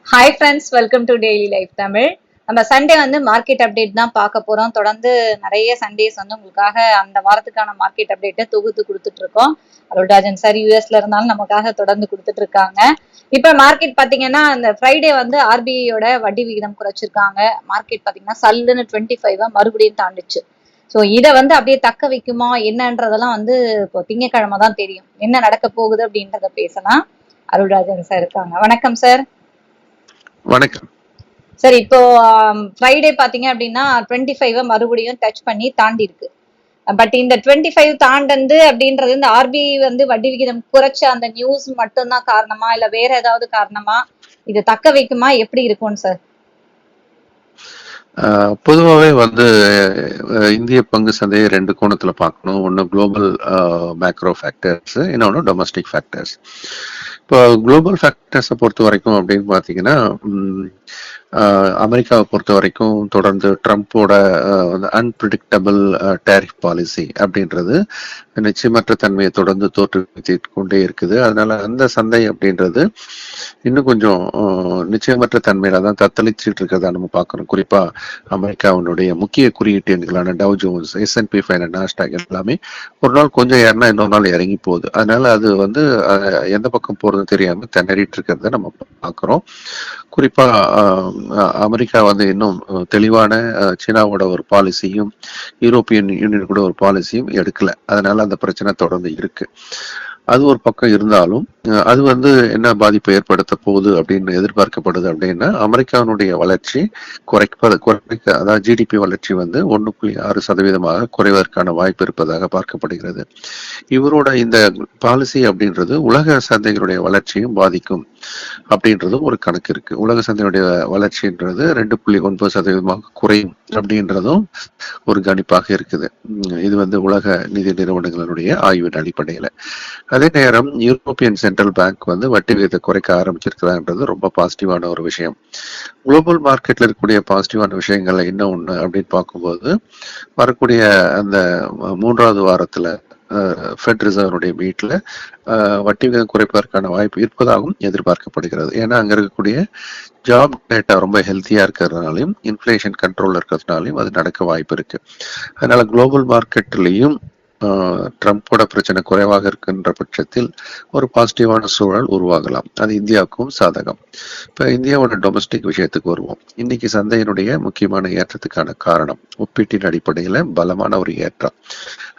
Hi friends, welcome to daily life Tamil. நம்ம Sunday market update தான் பார்க்க போறோம். தொடர்ந்து நிறைய சண்டேஸ் உங்களுக்காக அந்த வாரத்துக்கான மார்க்கெட் அப்டேட்டை தொகுத்து கொடுத்துட்டு இருக்கோம். அருள்ராஜன் சார் யூஎஸ்ல இருந்தாலும் நமக்காக தொடர்ந்து கொடுத்துட்டு இருக்காங்க. இப்ப மார்க்கெட் பாத்தீங்கன்னா அந்த ஃப்ரைடே ஆர்பிஐயோட வட்டி விகிதம் குறைச்சிருக்காங்க. மார்க்கெட் பாத்தீங்கன்னா சல்லுன்னு 25 மறுபடியும் தாண்டுச்சு. ஸோ இதை அப்படியே தக்க வைக்குமா என்னன்றதெல்லாம் இப்போ திங்கக்கிழமை தான் தெரியும். என்ன நடக்க போகுது அப்படின்றத பேசலாம். அருள்ராஜன் சார் இருக்காங்க. வணக்கம் சார். வணக்கம் சார். இப்போ ஃப்ரைடே பாத்தீங்க அப்படின்னா 25 மறுபடியும் டச் பண்ணி தாண்டி இருக்கு. பட் இந்த 25 தாண்டது அப்படின்றது இந்த ஆர்பிஐ வட்டி விகிதம் குறைச்ச அந்த நியூஸ் மட்டும்தான் காரணமா இல்ல வேற ஏதாவது காரணமா? இது தக்க வைக்குமா, எப்படி இருக்கும் சார்? பொதுவாகவே இந்திய பங்கு சந்தையை ரெண்டு கோணத்துல பார்க்கணும். ஒன்று குளோபல் மேக்ரோ ஃபேக்டர்ஸ், இன்னொன்று டொமஸ்டிக் ஃபேக்டர்ஸ். இப்போ குளோபல் ஃபேக்டர்ஸை பொறுத்த வரைக்கும் அப்படின்னு பார்த்தீங்கன்னா, அமெரிக்காவை பொறுத்த வரைக்கும் தொடர்ந்து ட்ரம்ப்போட அன்பிரிடிக்டபிள் டேரிஃப் பாலிசி அப்படின்றது நிச்சயமற்ற தன்மையை தொடர்ந்து தோற்றுவித்து கொண்டே இருக்குது. அதனால அந்த சந்தை அப்படின்றது இன்னும் கொஞ்சம் நிச்சயமற்ற தன்மையில தான் தத்தளிச்சுட்டு இருக்கிறதா நம்ம பார்க்கணும். குறிப்பா அமெரிக்காவினுடைய முக்கிய குறியீட்டு எண்களான டவ் ஜோன்ஸ், S&P 500, நாஸ்டாக் எல்லாமே ஒரு நாள் கொஞ்சம் ஏறினா இன்னொரு நாள் இறங்கி போகுது. அதனால அது எந்த பக்கம் போறது தெரியாம திணறிட்டு இருக்கிறத நம்ம பார்க்கிறோம். குறிப்பா அமெரிக்கா இன்னும் தெளிவான சீனாவோட ஒரு பாலிசியும் யூரோப்பியன் யூனியன் கூட ஒரு பாலிசியும் எடுக்கல. அதனால அந்த பிரச்சனை தொடர்ந்து இருக்கு. அது ஒரு பக்கம் இருந்தாலும் அது என்ன பாதிப்பை ஏற்படுத்த போகுது அப்படின்னு எதிர்பார்க்கப்படுது அப்படின்னா, அமெரிக்காவினுடைய வளர்ச்சி குறைக்க அதாவது ஜிடிபி வளர்ச்சி 1.6% குறைவதற்கான வாய்ப்பு இருப்பதாக பார்க்கப்படுகிறது. இவரோட இந்த பாலிசி அப்படின்றது உலக சந்தைகளுடைய வளர்ச்சியும் பாதிக்கும் அப்படின்றது ஒரு கணக்கு இருக்கு. உலக சந்தையுடைய வளர்ச்சின்றது 2.9% குறையும் அப்படின்றதும் ஒரு கணிப்பாக இருக்குது. இது உலக நிதி நிறுவனங்களுடைய ஆய்வின் அடிப்படையில. அதே நேரம் யூரோப்பியன் சென்ட்ரல் பேங்க் வட்டி விகிதத்தை குறைக்க ஆரம்பிச்சிருக்கிறான்றது ரொம்ப பாசிட்டிவான ஒரு விஷயம். குளோபல் மார்க்கெட்ல இருக்கக்கூடிய பாசிட்டிவான விஷயங்கள்ல என்ன ஒண்ணு அப்படின்னு பார்க்கும்போது, வரக்கூடிய அந்த 3வது வாரத்துல ஃபெட் ரிசர்வனுடைய மீட்ல வட்டி விகிதம் குறைப்பதற்கான வாய்ப்பு இருப்பதாகவும் எதிர்பார்க்கப்படுகிறது. ஏன்னா அங்க இருக்கக்கூடிய ஜாப் டேட்டா ரொம்ப ஹெல்த்தியா இருக்கிறதுனாலையும் இன்ஃபிளேஷன் கண்ட்ரோல் இருக்கிறதுனாலையும் அது நடக்க வாய்ப்பு இருக்கு. அதனால குளோபல் மார்க்கெட்லயும் ட்ரம்ப்போட பிரச்சனை குறைவாக இருக்கின்ற பட்சத்தில் ஒரு பாசிட்டிவான சூழல் உருவாகலாம். அது இந்தியாவுக்கும் சாதகம். இப்ப இந்தியாவோட டொமஸ்டிக் விஷயத்துக்கு வருவோம். இன்னைக்கு சந்தையினுடைய முக்கியமான ஏற்றத்துக்கான காரணம் ஒப்பீட்டின் அடிப்படையில பலமான ஒரு ஏற்றம்.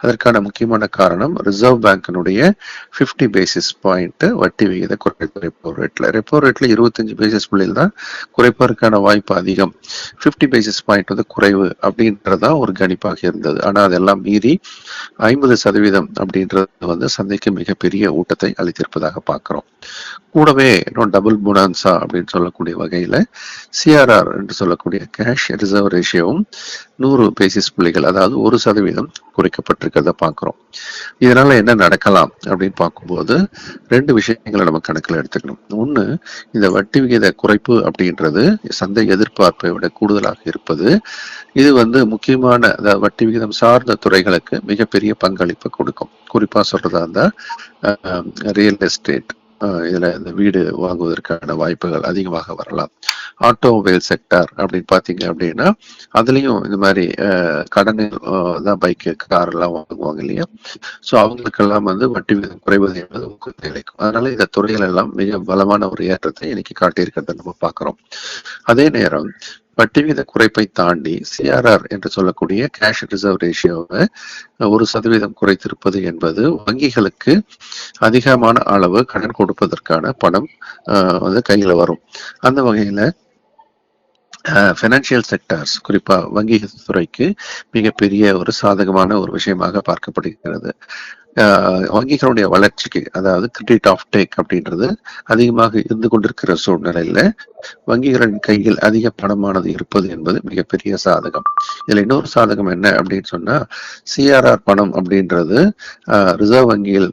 அதற்கான முக்கியமான காரணம் ரிசர்வ் பேங்கினுடைய 50 பேசிஸ் பாயிண்ட் வட்டி விகித குறைப்பு ரெப்போ ரேட்ல 25 பேசிஸ் புள்ளியில் தான் குறைப்பதற்கான வாய்ப்பு அதிகம். 50 பேசிஸ் பாயிண்ட் குறைவு அப்படின்றதா ஒரு கணிப்பாக இருந்தது. ஆனா அதெல்லாம் மீறி 50% அப்படின்றது சந்தைக்கு மிகப்பெரிய ஊட்டத்தை அளித்திருப்பதாக பார்க்கிறோம். கூடவே டபுள் புனான்சா அப்படின்னு சொல்லக்கூடிய வகையில சிஆர்ஆர் என்று சொல்லக்கூடிய கேஷ் ரிசர்வ் ரேஷியோவும் 100 பேசிஸ் புள்ளிகள், அதாவது 1% குறைக்கப்பட்டிருக்கிறத பார்க்கிறோம். இதனால என்ன நடக்கலாம் அப்படின்னு பார்க்கும்போது 2 விஷயங்களை நம்ம கணக்கில் எடுத்துக்கணும். ஒண்ணு, இந்த வட்டி விகித குறைப்பு அப்படின்றது சந்தை எதிர்பார்ப்பை விட கூடுதலாக இருப்பது. இது முக்கியமான வட்டி விகிதம் சார்ந்த துறைகளுக்கு மிகப்பெரிய பங்களிப்பு கொடுக்கும். குறிப்பா சொல்றதா இருந்தா ரியல் எஸ்டேட், இதுல இந்த வீடு வாங்குவதற்கான வாய்ப்புகள் அதிகமாக வரலாம். ஆட்டோமொபைல் செக்டார் அப்படின்னு பாத்தீங்க அப்படின்னா அதுலயும் இந்த மாதிரி கடனில் தான் பைக்கு, கார் எல்லாம் வாங்குவாங்க இல்லையா? சோ அவங்களுக்கெல்லாம் வட்டி விகிதம் குறைவது என்பது ஊக்கத்தை அளிக்கும். அதனால இந்த துறைகள் எல்லாம் மிக பலமான ஒரு ஏற்றத்தை இன்னைக்கு காட்டியிருக்கிறத நம்ம பார்க்கிறோம். அதே நேரம் வட்டி விகித குறைப்பை தாண்டி சிஆர்ஆர் என்று சொல்லக்கூடிய கேஷ் ரிசர்வ் ரேஷியோவை 1% குறைத்திருப்பது என்பது வங்கிகளுக்கு அதிகமான அளவு கடன் கொடுப்பதற்கான பணம் கையில வரும். அந்த வகையில பைனான்சியல் செக்டர்ஸ், குறிப்பா வங்கி துறைக்கு மிகப்பெரிய ஒரு சாதகமான ஒரு விஷயமாக பார்க்கப்படுகிறது. வங்கிகளுடைய வளர்ச்சிக்கு, அதாவது கிரெடிட் ஆஃப் டேக் அப்படின்றது அதிகமாக இருந்து கொண்டிருக்கிற சூழ்நிலையில வங்கிகளின் கையில் அதிக பணமானது இருப்பது என்பது மிகப்பெரிய சாதகம். இதுல இன்னொரு சாதகம் என்ன அப்படின்னு சொன்னா, சிஆர்ஆர் பணம் அப்படின்றது ரிசர்வ் வங்கியில்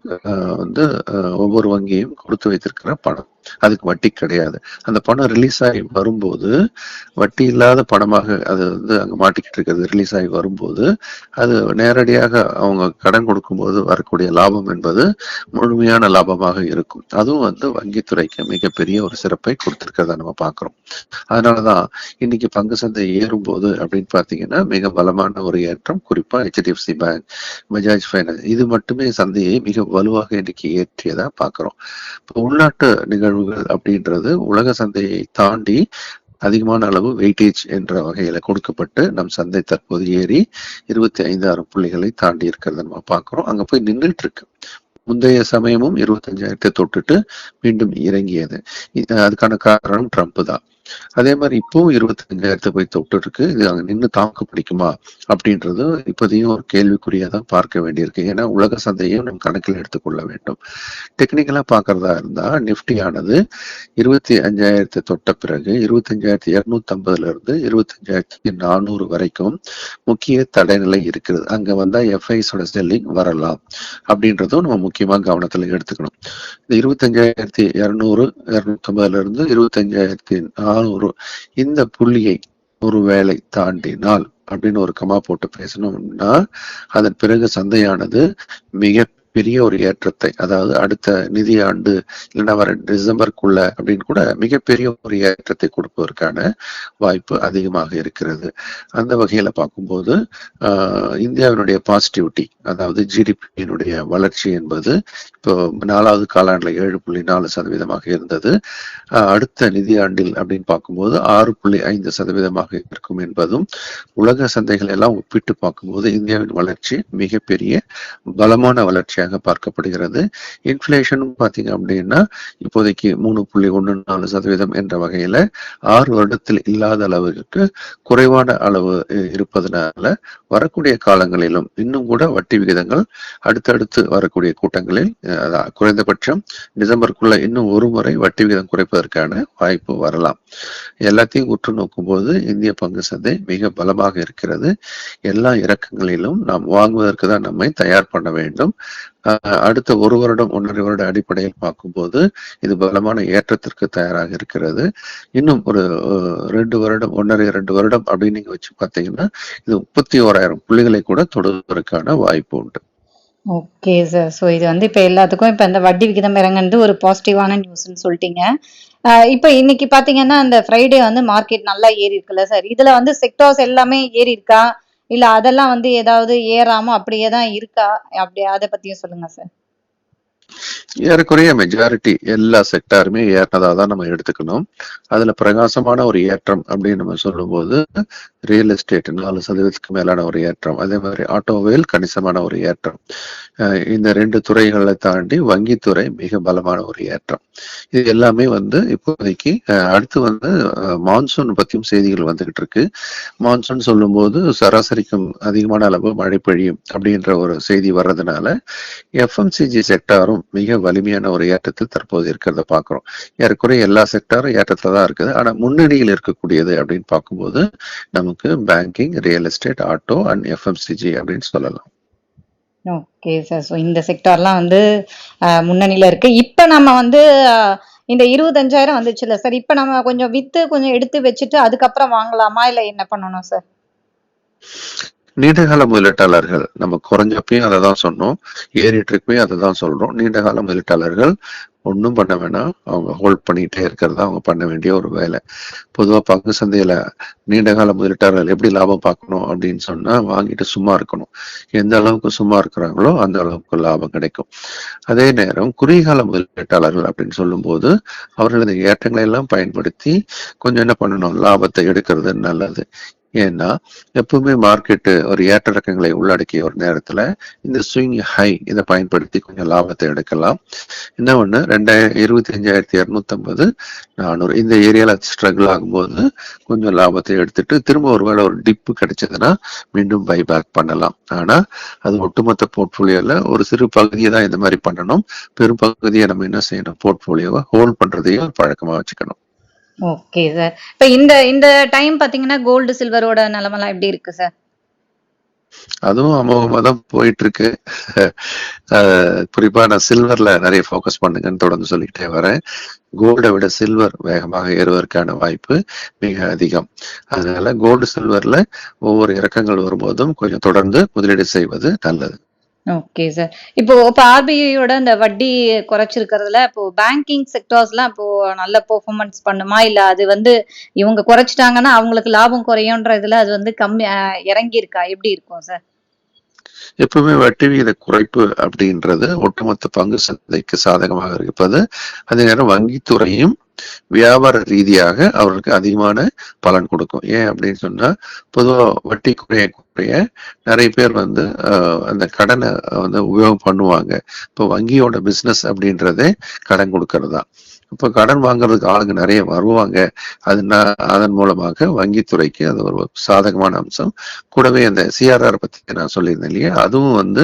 ஒவ்வொரு வங்கியும் கொடுத்து வைத்திருக்கிற பணம். அதுக்கு வட்டி கிடையாது. அந்த பணம் ரிலீஸ் ஆகி வரும்போது வட்டி இல்லாத பணமாக அது அங்க மாட்டிக்கிட்டு இருக்கிறது. ரிலீஸ் ஆகி வரும்போது அது நேரடியாக அவங்க கடன் கொடுக்கும்போது வரக்கூடிய வரக்கூடிய லாபம் என்பது முழுமையான லாபமாக இருக்கும். அதுவும் வங்கித்துறைக்கு மிகப்பெரிய ஒரு சிறப்பை கொடுத்திருக்கிறத நம்ம பார்க்கிறோம். அதனாலதான் இன்னைக்கு பங்கு சந்தை ஏறும் போது அப்படின்னு பாத்தீங்கன்னா மிக பலமான ஒரு ஏற்றம், குறிப்பா HDFC பேங்க், பஜாஜ் ஃபைனான்ஸ் இது மட்டுமே சந்தையை மிக வலுவாக இன்னைக்கு ஏற்றியதா பார்க்கிறோம். இப்போ உள்நாட்டு நிகழ்வுகள் அப்படின்றது உலக சந்தையை தாண்டி அதிகமான அளவு வெயிட்டேஜ் என்ற வகையில கொடுக்கப்பட்டு நம் சந்தை தற்போது ஏறி 25,000 புள்ளிகளை தாண்டி இருக்கிறத நம்ம பார்க்கிறோம். அங்க போய் நின்றுட்டு இருக்கு. முந்தைய சமயமும் 25,000 தொட்டுட்டு மீண்டும் இறங்கியது. அதுக்கான காரணம் ட்ரம்ப் தான். அதே மாதிரி இப்பவும் 25,000 போய் தொட்டு இருக்கு. இது அங்க நின்று தாக்கு பிடிக்குமா அப்படின்றது இப்போதையும் ஒரு கேள்விக்குறியா தான் பார்க்க வேண்டியிருக்கு. ஏன்னா உலக சந்தையும் நம்ம கணக்கில் எடுத்துக்கொள்ள வேண்டும். டெக்னிக்கலா பாக்குறதா இருந்தா நிப்டியானது 25,000 தொட்ட பிறகு 25,250 இருந்து 25,400 வரைக்கும் முக்கிய தடைநிலை இருக்கிறது. அங்க வந்தா எஃப்ஐஸோட செல்லிங் வரலாம் அப்படின்றதும் நம்ம முக்கியமா கவனத்துல எடுத்துக்கணும். இந்த 25,200 250 இருந்து 25,400 இந்த புள்ளியை ஒருவேளை தாண்டினால் அப்படின்னு ஒரு கமா போட்டு பேசணும்னா அதன் பிறகு சந்தையானது மிக பெரிய ஒரு ஏற்றத்தை, அதாவது அடுத்த நிதியாண்டு இல்லைன்னா வர டிசம்பருக்குள்ள அப்படின்னு கூட மிகப்பெரிய ஒரு ஏற்றத்தை கொடுப்பதற்கான வாய்ப்பு அதிகமாக இருக்கிறது. அந்த வகையில பார்க்கும்போது இந்தியாவினுடைய பாசிட்டிவிட்டி, அதாவது ஜிடிபியினுடைய வளர்ச்சி என்பது இப்போ 4வது காலாண்டுல 7.4% இருந்தது. அடுத்த நிதியாண்டில் அப்படின்னு பார்க்கும்போது 6.5% இருக்கும் என்பதும் உலக சந்தைகள் எல்லாம் ஒப்பிட்டு பார்க்கும்போது இந்தியாவின் வளர்ச்சி மிகப்பெரிய பலமான வளர்ச்சியாக பார்க்கப்படுகிறது. இன்ஃபிளேஷன் பாத்தீங்க அப்படின்னா இப்போதைக்கு 3.14% என்ற வகையில 6 வருடத்தில் இல்லாத அளவுக்கு குறைவான அளவு இருப்பதனால வரக்கூடிய காலங்களிலும் இன்னும் கூட வட்டி விகிதங்கள் அடுத்தடுத்து வரக்கூடிய கூட்டங்களில் குறைந்தபட்சம் டிசம்பருக்குள்ள இன்னும் ஒரு முறை வட்டி விகிதம் குறைப்பதற்கான வாய்ப்பு வரலாம். எல்லாத்தையும் உற்று நோக்கும் போது இந்திய பங்கு சந்தை மிக பலமாக இருக்கிறது. எல்லா இறக்கங்களிலும் நாம் வாங்குவதற்கு தான் நம்மை தயார் பண்ண வேண்டும். அடுத்த 1 வருடம் 1.5 வருட அடிப்படையில் பார்க்கும்போது இது பலமான ஏற்றத்திற்கு தயாராக இருக்கிறது. இன்னும் ஒரு 2 வருடம் 1.5-2 வருடம் அப்படின்னு நீங்க வச்சு பார்த்தீங்கன்னா இது 31,000 புள்ளிகளை கூட தொடுவதற்கான வாய்ப்பு உண்டு. Okay sir. ஸோ இது இப்ப எல்லாத்துக்கும் இப்ப இந்த வட்டி விகிதம் இறங்குனது ஒரு பாசிட்டிவான நியூஸ்ன்னு சொல்லிட்டீங்க. இப்ப இன்னைக்கு பாத்தீங்கன்னா அந்த ஃப்ரைடே மார்க்கெட் நல்லா ஏறி இருக்குல்ல சார். இதுல செக்டார்ஸ் எல்லாமே ஏறி இருக்கா? இல்ல அதெல்லாம் ஏதாவது ஏறாம அப்படியே தான் இருக்கா? அப்படி அத பத்தியும் சொல்லுங்க சார். ஏறக்குறைய மெஜாரிட்டி எல்லா செக்டாருமே ஏறினதா தான் நம்ம எடுத்துக்கணும். அதுல பிரகாசமான ஒரு ஏற்றம் அப்படின்னு நம்ம சொல்லும்போது ரியல் எஸ்டேட் 4% மேலான ஒரு ஏற்றம், அதே மாதிரி ஆட்டோமொபைல் கணிசமான ஒரு ஏற்றம். இந்த 2 துறைகளை தாண்டி வங்கித்துறை மிக பலமான ஒரு ஏற்றம். இது எல்லாமே இப்போதைக்கு அடுத்து மான்சூன் பத்தியும் செய்திகள் வந்துகிட்டு இருக்கு. மான்சூன் சொல்லும் போது சராசரிக்கும் அதிகமான அளவு மழை பெய்யும் அப்படின்ற ஒரு செய்தி வர்றதுனால எஃப்எம்சிஜி செக்டாரும் மிக வலிமையான ஒரு ஏற்றத்தில் தற்போது இருக்கிறத பாக்குறோம். ஏறக்குறைய எல்லா செக்டாரும் ஏற்றத்துல தான் இருக்குது. ஆனா முன்னணியில் இருக்கக்கூடியது அப்படின்னு பார்க்கும்போது நமக்கு banking, real estate, auto and FMCG அப்படின்னு சொல்லலாம். Okay sir. ஸோ இந்த செக்டார்லாம் முன்னணியில இருக்கு. இப்ப நம்ம இந்த 25,000 வந்துச்சுல்ல சார். இப்ப நம்ம கொஞ்சம் வித்து கொஞ்சம் எடுத்து வச்சுட்டு அதுக்கப்புறம் வாங்கலாமா? இல்ல என்ன பண்ணணும் சார்? நீண்டகால முதலீட்டாளர்கள் நம்ம குறைஞ்சப்பையும் அதை தான் சொன்னோம், ஏறிட்டு இருப்பையும் அதை தான் சொல்றோம். நீண்டகால முதலீட்டாளர்கள் ஒன்றும் பண்ண வேணாம், அவங்க ஹோல்ட் பண்ணிட்டே இருக்கிறதா அவங்க பண்ண வேண்டிய ஒரு வேலை. பொதுவாக பங்கு சந்தையில நீண்டகால முதலீட்டாளர்கள் எப்படி லாபம் பார்க்கணும் அப்படின்னு சொன்னா வாங்கிட்டு சும்மா இருக்கணும். எந்த அளவுக்கு சும்மா இருக்கிறாங்களோ அந்த அளவுக்கு லாபம் கிடைக்கும். அதே நேரம் குறுகிய முதலீட்டாளர்கள் அப்படின்னு சொல்லும் போது அவர்களது ஏற்றங்களை எல்லாம் பயன்படுத்தி கொஞ்சம் என்ன பண்ணணும், லாபத்தை எடுக்கிறது நல்லது. ஏன்னா எப்பவுமே மார்க்கெட்டு ஒரு ஏற்ற இறக்கங்களை உள்ளடக்கிய ஒரு நேரத்துல இந்த ஸ்விங் ஹை இதை பயன்படுத்தி கொஞ்சம் லாபத்தை எடுக்கலாம். என்ன ஒண்ணு 25,250 400 இந்த ஏரியால ஸ்ட்ரகிள் ஆகும்போது கொஞ்சம் லாபத்தை எடுத்துட்டு திரும்ப ஒருவேளை ஒரு டிப்பு கிடைச்சதுன்னா மீண்டும் பைபேக் பண்ணலாம். ஆனா அது ஒட்டுமொத்த போர்ட்போலியோல ஒரு சிறு பகுதியை தான் இந்த மாதிரி பண்ணணும். பெரும் பகுதியை நம்ம என்ன செய்யணும், போர்ட்போலியோவை ஹோல்ட் பண்றதையும் பழக்கமா வச்சுக்கணும். Okay sir. இப்ப இந்த இந்த டைம் பாத்தீங்கன்னா கோல்டு சில்வரோட நிலைமைலாம் எப்படி இருக்கு சார்? அதுவும் அமோகமா தான் போயிட்டு இருக்கு. குறிப்பா நான் சில்வர்ல நிறைய ஃபோக்கஸ் பண்ணுங்கன்னு தொடர்ந்து சொல்லிக்கிட்டே வரேன். கோல்டை விட சில்வர் வேகமாக ஏறுவதற்கான வாய்ப்பு மிக அதிகம். அதனால கோல்டு சில்வர்ல ஒவ்வொரு இறக்கங்கள் வரும்போதும் கொஞ்சம் தொடர்ந்து முதலீடு செய்வது நல்லது. Okay sir. இப்போ ஆர்பிஐயோட இந்த வட்டி குறைச்சிருக்கிறதுல, இப்போ பேங்கிங் செக்டார்ஸ்லாம் இப்போ நல்ல பெர்ஃபார்மன்ஸ் பண்ணுமா? இல்ல அது வந்து இவங்க குறைச்சுட்டாங்கன்னா, அவங்களுக்கு லாபம் குறையுன்ற இதுல அது வந்து கம்மி இறங்கியிருக்கா? எப்படி இருக்கும் சார்? எப்பவுமே வட்டி விகித குறைப்பு அப்படின்றது ஒட்டுமொத்த பங்கு சந்தைக்கு சாதகமாக இருப்பது. அதே நேரம் வங்கித்துறையும் வியாபார ரீதியாக அவர்களுக்கு அதிகமான பலன் கொடுக்கும். ஏன் அப்படின்னு சொன்னா, பொதுவா வட்டி குறைய குறைய நிறைய பேர் வந்து அந்த கடனை வந்து உபயோகம் பண்ணுவாங்க. இப்போ வங்கியோட பிசினஸ் அப்படின்றதே கடன் கொடுக்கறது தான். இப்போ கடன் வாங்குறதுக்கு ஆளுங்க நிறைய வருவாங்க. அதன் மூலமாக வங்கித்துறைக்கு அது ஒரு சாதகமான அம்சம். கூடவே அந்த சிஆர்ஆர் பத்தி நான் சொல்லியிருந்தேன் இல்லையா, அதுவும் வந்து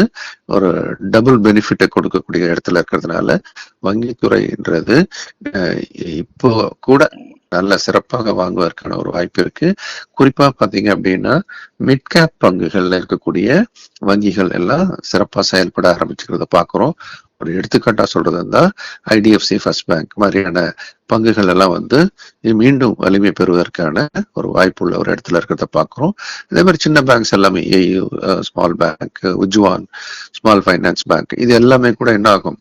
ஒரு டபுள் பெனிஃபிட்டை கொடுக்கக்கூடிய இடத்துல இருக்கிறதுனால வங்கித்துறைன்றது அஹ், இப்போ கூட நல்ல சிறப்பாக வாங்குவதற்கான ஒரு வாய்ப்பு இருக்கு. குறிப்பா பாத்தீங்க அப்படின்னா மிட் கேப் பங்குகள்ல இருக்கக்கூடிய வங்கிகள் எல்லாம் சிறப்பா செயல்பட ஆரம்பிச்சுக்கிறத பாக்குறோம். ஒரு எடுத்துக்காட்டா சொல்றது இருந்தா ஐடிஎஃப்சி ஃபர்ஸ்ட் பேங்க் மாதிரியான பங்குகள் எல்லாம் வந்து மீண்டும் வலிமை பெறுவதற்கான ஒரு வாய்ப்பு உள்ள ஒரு இடத்துல இருக்கிறத பாக்குறோம். அதே மாதிரி சின்ன பேங்க்ஸ் எல்லாமே AU small bank, Ujjivan small finance bank, இது எல்லாமே கூட என்ன ஆகும்,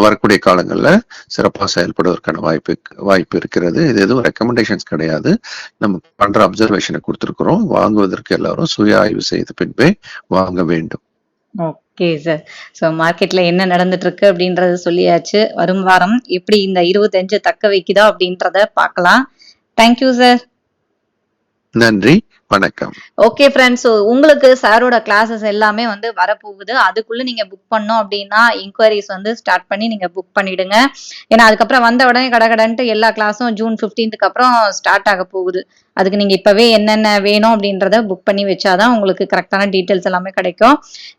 வரக்கூடிய காலங்கள்ல சிறப்பாக செயல்படுவதற்கான வாய்ப்பு இருக்கிறது. இது எதுவும் ரெக்கமெண்டேஷன்ஸ் கிடையாது. நம்ம பண்ற அப்சர்வேஷனை கொடுத்திருக்கிறோம். வாங்குவதற்கு எல்லாரும் சுய ஆய்வு செய்த பின்பே வாங்க வேண்டும். Okay sir. மார்க்கெட்ல என்ன நடந்துட்டு இருக்கு அப்படின்றத சொல்லியாச்சு. வரும் வாரம் எப்படி இந்த 25 தக்க வைக்குதா அப்படின்றத பார்க்கலாம். Thank you sir. நன்றி, வணக்கம். Okay friends. உங்களுக்கு சாரோட கிளாஸஸ் எல்லாமே வந்து வரப்போகுது. அதுக்குள்ள நீங்க புக் பண்ணோம் அப்படின்னா, என்குயரீஸ் வந்து ஸ்டார்ட் பண்ணி நீங்க புக் பண்ணிடுங்க. ஏன்னா அதுக்கப்புறம் வந்த உடனே கடகடன்ட்டு எல்லா கிளாஸும் ஜூன் 15க்கு அப்புறம் ஸ்டார்ட் ஆக போகுது. அதுக்கு நீங்க இப்பவே என்னென்ன வேணும் அப்படின்றத புக் பண்ணி வச்சாதான் உங்களுக்கு கரெக்டான டீட்டெயில்ஸ் எல்லாமே கிடைக்கும்.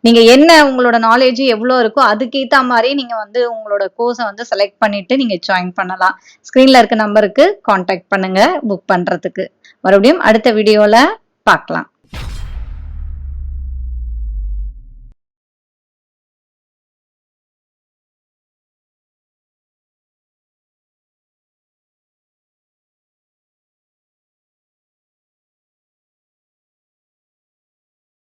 நீங்க என்ன உங்களோட நாலேஜ் எவ்வளோ இருக்கோ அதுக்கேத்த மாதிரி நீங்க வந்து உங்களோட கோர்ஸை வந்து செலக்ட் பண்ணிட்டு நீங்க ஜாயின் பண்ணலாம். ஸ்கிரீன்ல இருக்க நம்பருக்கு கான்டாக்ட் பண்ணுங்க புக் பண்றதுக்கு. மறுபடியும் அடுத்த வீடியோல பார்க்கலாம்.